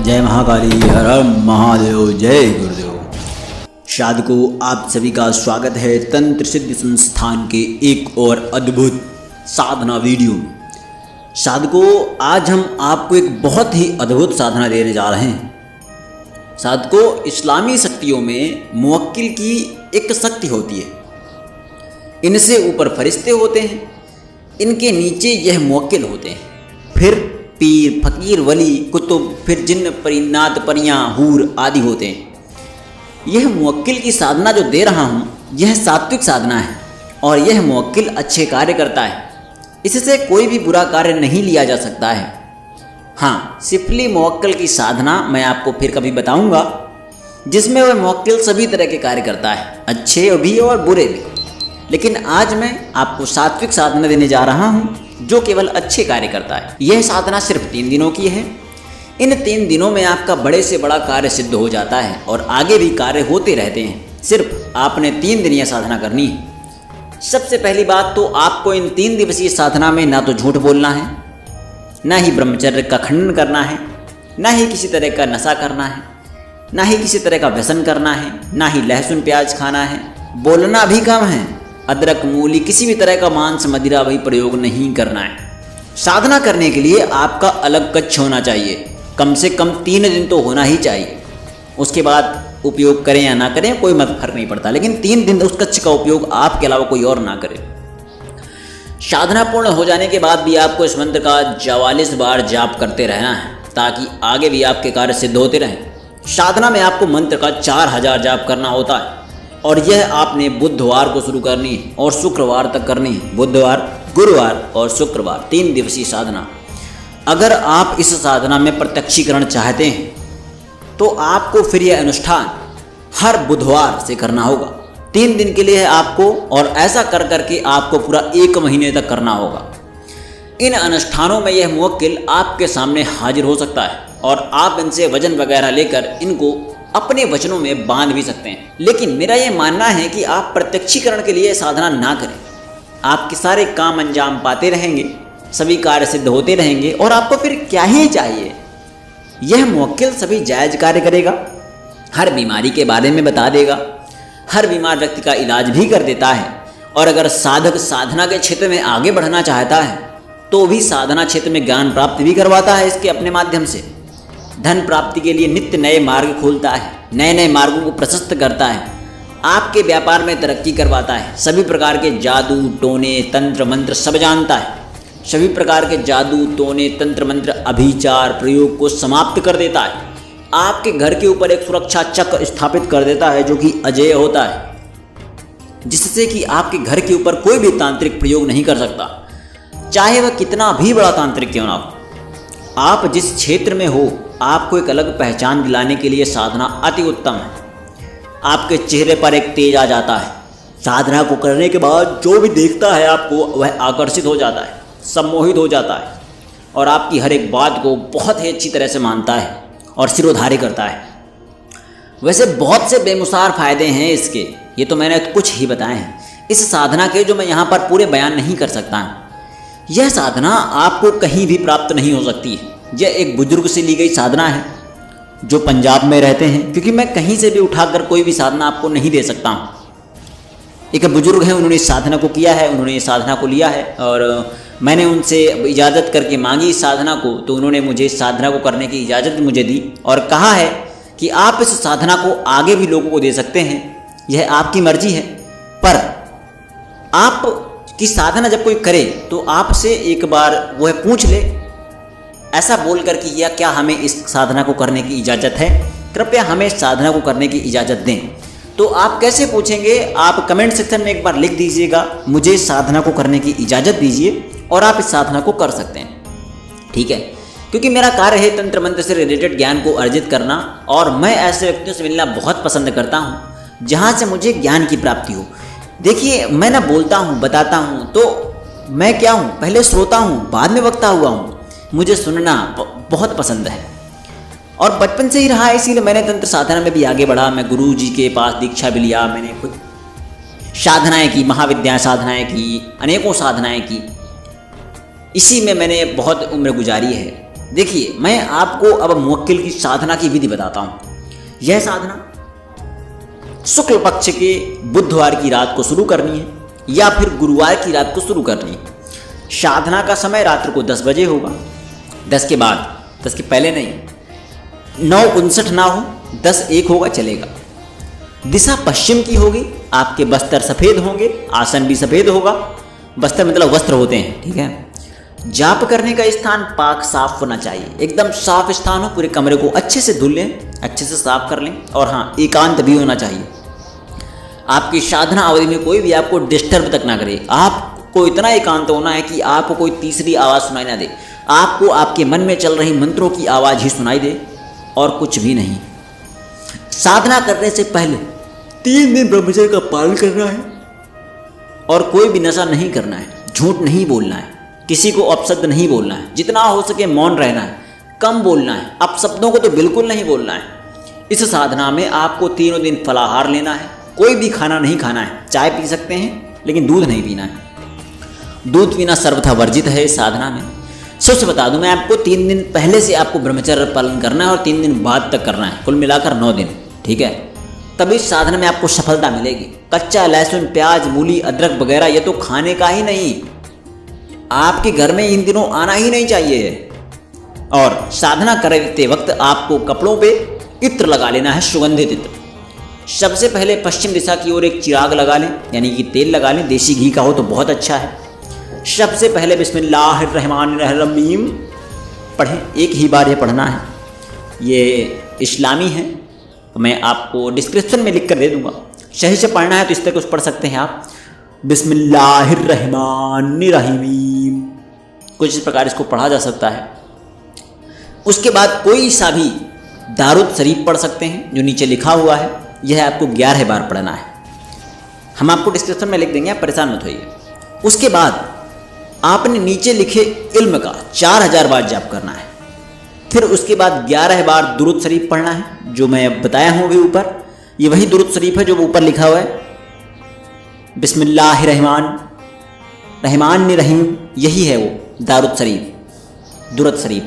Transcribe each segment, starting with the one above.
जय महाकाली, हर हर महादेव, जय गुरुदेव। साधकों, आप सभी का स्वागत है तंत्र सिद्धि संस्थान के एक और अद्भुत साधना वीडियो। साधकों, आज हम आपको एक बहुत ही अद्भुत साधना देने जा रहे हैं। साधकों, इस्लामी शक्तियों में मुवक्किल की एक शक्ति होती है। इनसे ऊपर फरिश्ते होते हैं, इनके नीचे यह मुवक्किल होते हैं। फिर पीर, फकीर, वली, कुतुब, फिर जिन्न, परिनात, परियां, हूर आदि होते हैं। यह मुवक्किल की साधना जो दे रहा हूँ, यह सात्विक साधना है और यह मुवक्किल अच्छे कार्य करता है। इससे कोई भी बुरा कार्य नहीं लिया जा सकता है। हाँ, सिफली मुवक्किल की साधना मैं आपको फिर कभी बताऊंगा, जिसमें वह मुवक्किल सभी तरह के कार्य करता है, अच्छे भी और बुरे भी। लेकिन आज मैं आपको सात्विक साधना देने जा रहा हूँ जो केवल अच्छे कार्य करता है। यह साधना सिर्फ 3 दिनों की है। इन 3 दिनों में आपका बड़े से बड़ा कार्य सिद्ध हो जाता है और आगे भी कार्य होते रहते हैं। सिर्फ आपने 3 दिन यह साधना करनी है। सबसे पहली बात तो आपको इन 3 दिवसीय साधना में ना तो झूठ बोलना है, ना ही ब्रह्मचर्य का खंडन करना है, ना ही किसी तरह का नशा करना है, ना ही किसी तरह का व्यसन करना है, ना ही लहसुन प्याज खाना है। बोलना भी कम है। अदरक, मूली, किसी भी तरह का मांस, मदिरा भी प्रयोग नहीं करना है। साधना करने के लिए आपका अलग कक्ष होना चाहिए। कम से कम 3 दिन तो होना ही चाहिए। उसके बाद उपयोग करें या ना करें कोई मत फर्क नहीं पड़ता, लेकिन 3 दिन उस कक्ष का उपयोग आपके अलावा कोई और ना करे। साधना पूर्ण हो जाने के बाद भी आपको इस मंत्र का 44 बार जाप करते रहना है, ताकि आगे भी आपके कार्य सिद्ध होते रहें। साधना में आपको मंत्र का 4000 जाप करना होता है और यह आपने बुधवार को शुरू करनी है और शुक्रवार तक करनी है। बुधवार, गुरुवार और शुक्रवार 3 दिवसीय साधना। अगर आप इस साधना में प्रत्यक्षीकरण चाहते हैं तो आपको फिर यह अनुष्ठान हर बुधवार से करना होगा। 3 दिन के लिए है आपको, और ऐसा कर करके आपको पूरा 1 महीने तक करना होगा। इन अनुष्ठानों में यह मुवक्किल आपके सामने हाजिर हो सकता है और आप इनसे वजन वगैरह लेकर इनको अपने वचनों में बांध भी सकते हैं। लेकिन मेरा यह मानना है कि आप प्रत्यक्षीकरण के लिए साधना ना करें। आपके सारे काम अंजाम पाते रहेंगे, सभी कार्य सिद्ध होते रहेंगे और आपको फिर क्या ही चाहिए। यह मुवक्किल सभी जायज कार्य करेगा, हर बीमारी के बारे में बता देगा, हर बीमार व्यक्ति का इलाज भी कर देता है। और अगर साधक साधना के क्षेत्र में आगे बढ़ना चाहता है तो भी साधना क्षेत्र में ज्ञान प्राप्त भी करवाता है। इसके अपने माध्यम से धन प्राप्ति के लिए नित्य नए मार्ग खोलता है, नए नए मार्गों को प्रशस्त करता है, आपके व्यापार में तरक्की करवाता है। सभी प्रकार के जादू, टोने, तंत्र, मंत्र सब जानता है। सभी प्रकार के जादू, टोने, तंत्र, मंत्र, अभिचार प्रयोग को समाप्त कर देता है। आपके घर के ऊपर एक सुरक्षा चक्र स्थापित कर देता है जो कि अजेय होता है, जिससे कि आपके घर के ऊपर कोई भी तांत्रिक प्रयोग नहीं कर सकता, चाहे वह कितना भी बड़ा तांत्रिक क्यों ना हो। आप जिस क्षेत्र में हो, आपको एक अलग पहचान दिलाने के लिए साधना अति उत्तम है। आपके चेहरे पर एक तेज आ जाता है। साधना को करने के बाद जो भी देखता है आपको, वह आकर्षित हो जाता है, सम्मोहित हो जाता है और आपकी हर एक बात को बहुत ही अच्छी तरह से मानता है और सिरोधार्य करता है। वैसे बहुत से बेमिसाल फायदे हैं इसके, ये तो मैंने कुछ ही बताए हैं इस साधना के, जो मैं यहाँ पर पूरे बयान नहीं कर सकता। यह साधना आपको कहीं भी प्राप्त नहीं हो सकती है। यह एक बुजुर्ग से ली गई साधना है जो पंजाब में रहते हैं, क्योंकि मैं कहीं से भी उठाकर कोई भी साधना आपको नहीं दे सकता हूँ। एक बुजुर्ग हैं, उन्होंने इस साधना को किया है, उन्होंने इस साधना को लिया है और मैंने उनसे इजाज़त करके मांगी इस साधना को, तो उन्होंने मुझे इस साधना को करने की इजाज़त मुझे दी और कहा है कि आप इस साधना को आगे भी लोगों को दे सकते हैं, यह आपकी मर्जी है। पर आप की साधना जब कोई करे तो आपसे एक बार वह पूछ ले, ऐसा बोल कर कि या क्या हमें इस साधना को करने की इजाज़त है, कृपया हमें इस साधना को करने की इजाज़त दें। तो आप कैसे पूछेंगे? आप कमेंट सेक्शन में एक बार लिख दीजिएगा, मुझे इस साधना को करने की इजाज़त दीजिए, और आप इस साधना को कर सकते हैं। ठीक है, क्योंकि मेरा कार्य है तंत्र मंत्र से रिलेटेड ज्ञान को अर्जित करना, और मैं ऐसे व्यक्तियों से मिलना बहुत पसंद करता हूँ जहाँ से मुझे ज्ञान की प्राप्ति हो। देखिए, मैं ना बोलता हूँ, बताता हूँ, तो मैं क्या हूँ, पहले श्रोता हूँ, बाद में वक्ता हुआ हूँ। मुझे सुनना बहुत पसंद है और बचपन से ही रहा है, इसीलिए मैंने तंत्र साधना में भी आगे बढ़ा। मैं गुरु जी के पास दीक्षा भी लिया, मैंने खुद साधनाएं की, महाविद्या साधनाएं की, अनेकों साधनाएं की। इसी में मैंने बहुत उम्र गुजारी है। देखिए, मैं आपको अब मुवक्किल की साधना की विधि बताता हूँ। यह साधना शुक्ल पक्ष के बुधवार की रात को शुरू करनी है या फिर गुरुवार की रात को शुरू करनी है। साधना का समय रात्र को 10 बजे होगा। 10 के बाद, 10 के पहले नहीं। 9:59 ना हो, 10:01 होगा चलेगा। दिशा पश्चिम की होगी। आपके बस्तर सफ़ेद होंगे, आसन भी सफ़ेद होगा। बस्तर मतलब वस्त्र होते हैं, ठीक है। जाप करने का स्थान पाक साफ होना चाहिए, एकदम साफ स्थान हो। पूरे कमरे को अच्छे से धुल लें, अच्छे से साफ कर लें। और हाँ, एकांत भी होना चाहिए। आपकी साधना अवधि में कोई भी आपको डिस्टर्ब तक ना करे। आपको इतना एकांत होना है कि आपको कोई तीसरी आवाज़ सुनाई ना दे। आपको आपके मन में चल रही मंत्रों की आवाज़ ही सुनाई दे और कुछ भी नहीं। साधना करने से पहले 3 दिन ब्रह्मचर्य का पालन करना है और कोई भी नशा नहीं करना है, झूठ नहीं बोलना है, किसी को अपशब्द नहीं बोलना है, जितना हो सके मौन रहना है, कम बोलना है, अपशब्दों को तो बिल्कुल नहीं बोलना है। इस साधना में आपको 3 दिन फलाहार लेना है, कोई भी खाना नहीं खाना है। चाय पी सकते हैं लेकिन दूध नहीं पीना है। दूध पीना सर्वथा वर्जित है इस साधना में। सच बता दूं मैं आपको, 3 दिन पहले से आपको ब्रह्मचर्य पालन करना है और 3 दिन बाद तक करना है, कुल मिलाकर 9 दिन, ठीक है। तभी इस साधना में आपको सफलता मिलेगी। कच्चा लहसुन, प्याज, मूली, अदरक वगैरह ये तो खाने का ही नहीं, आपके घर में इन दिनों आना ही नहीं चाहिए। और साधना करते वक्त आपको कपड़ों पे इत्र लगा लेना है, सुगंधित इत्र। सबसे पहले पश्चिम दिशा की ओर एक चिराग लगा लें, यानी कि तेल लगा लें। देसी घी का हो तो बहुत अच्छा है। सबसे पहले बिस्मिल्लाहिर्रहमानिर्रहीम पढ़ें, एक ही बार ये पढ़ना है। ये इस्लामी है, तो मैं आपको डिस्क्रिप्शन में लिख कर दे दूंगा। सही से पढ़ना है तो इस तरह कुछ पढ़ सकते हैं आप, बिस्मिल्लाहिर्रहमानिर्रहीम, कुछ इस प्रकार इसको पढ़ा जा सकता है। उसके बाद कोई सा भी दारूद शरीफ पढ़ सकते हैं जो नीचे लिखा हुआ है। यह आपको 11 बार पढ़ना है। हम आपको डिस्क्रिप्शन में लिख देंगे, आप परेशान मत होइए। उसके बाद आपने नीचे लिखे इल्म का 4000 बार जाप करना है। फिर उसके बाद 11 बार दुरूद शरीफ पढ़ना है, जो मैं बताया हूँ अभी ऊपर। ये वही दुरूद शरीफ है जो ऊपर लिखा हुआ है, बिस्मिल्लाहिर्रहमानिर्रहीम, यही है वो दारूद शरीफ, दुरूद शरीफ।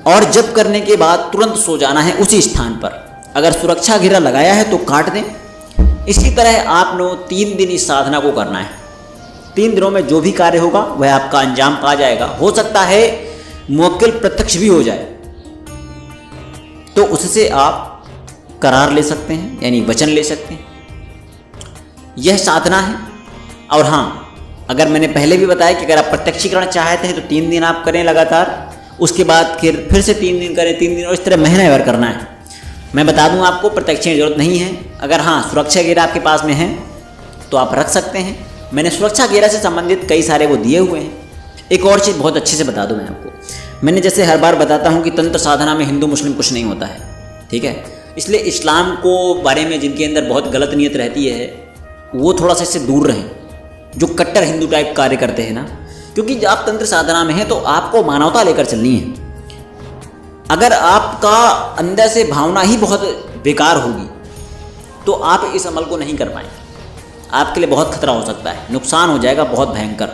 और जप करने के बाद तुरंत सो जाना है उसी स्थान पर। अगर सुरक्षा घेरा लगाया है तो काट दें। इसी तरह आपने 3 दिन इस साधना को करना है। 3 दिनों में जो भी कार्य होगा वह आपका अंजाम पा जाएगा। हो सकता है मुवक्किल प्रत्यक्ष भी हो जाए, तो उससे आप करार ले सकते हैं, यानी वचन ले सकते हैं। यह साधना है। और हाँ, अगर मैंने पहले भी बताया कि अगर आप प्रत्यक्षीकरण चाहते हैं तो 3 दिन आप करें लगातार। उसके बाद फिर से 3 दिन करें, 3 दिन, और इस तरह महीने भर करना है। मैं बता दूं आपको, प्रत्यक्ष की जरूरत नहीं है। अगर हाँ सुरक्षा घेरा आपके पास में है तो आप रख सकते हैं। मैंने सुरक्षा घेरा से संबंधित कई सारे वो दिए हुए हैं। एक और चीज़ बहुत अच्छे से बता दूं मैं आपको, मैंने जैसे हर बार बताता हूं कि तंत्र साधना में हिंदू मुस्लिम कुछ नहीं होता है, ठीक है। इसलिए इस्लाम को बारे में जिनके अंदर बहुत गलत नीयत रहती है वो थोड़ा सा इससे दूर रहें, जो कट्टर हिंदू टाइप कार्य करते हैं ना। क्योंकि जब आप तंत्र साधना में हैं तो आपको मानवता लेकर चलनी है। अगर आपका अंदर से भावना ही बहुत बेकार होगी तो आप इस अमल को नहीं कर पाएंगे। आपके लिए बहुत खतरा हो सकता है, नुकसान हो जाएगा बहुत भयंकर।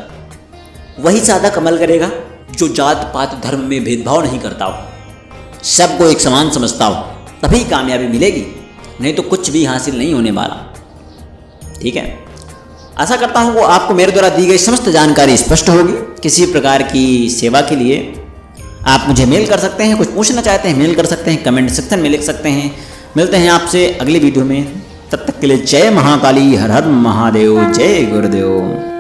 वही साधक अमल करेगा जो जात पात धर्म में भेदभाव नहीं करता हो, सबको एक समान समझता हो, तभी कामयाबी मिलेगी, नहीं तो कुछ भी हासिल नहीं होने वाला, ठीक है। आशा करता हूँ वो आपको मेरे द्वारा दी गई समस्त जानकारी स्पष्ट होगी। किसी प्रकार की सेवा के लिए आप मुझे मेल कर सकते हैं, कुछ पूछना चाहते हैं मेल कर सकते हैं, कमेंट सेक्शन में लिख सकते हैं। मिलते हैं आपसे अगली वीडियो में, तब तक के लिए जय महाकाली, हर हर महादेव, जय गुरुदेव।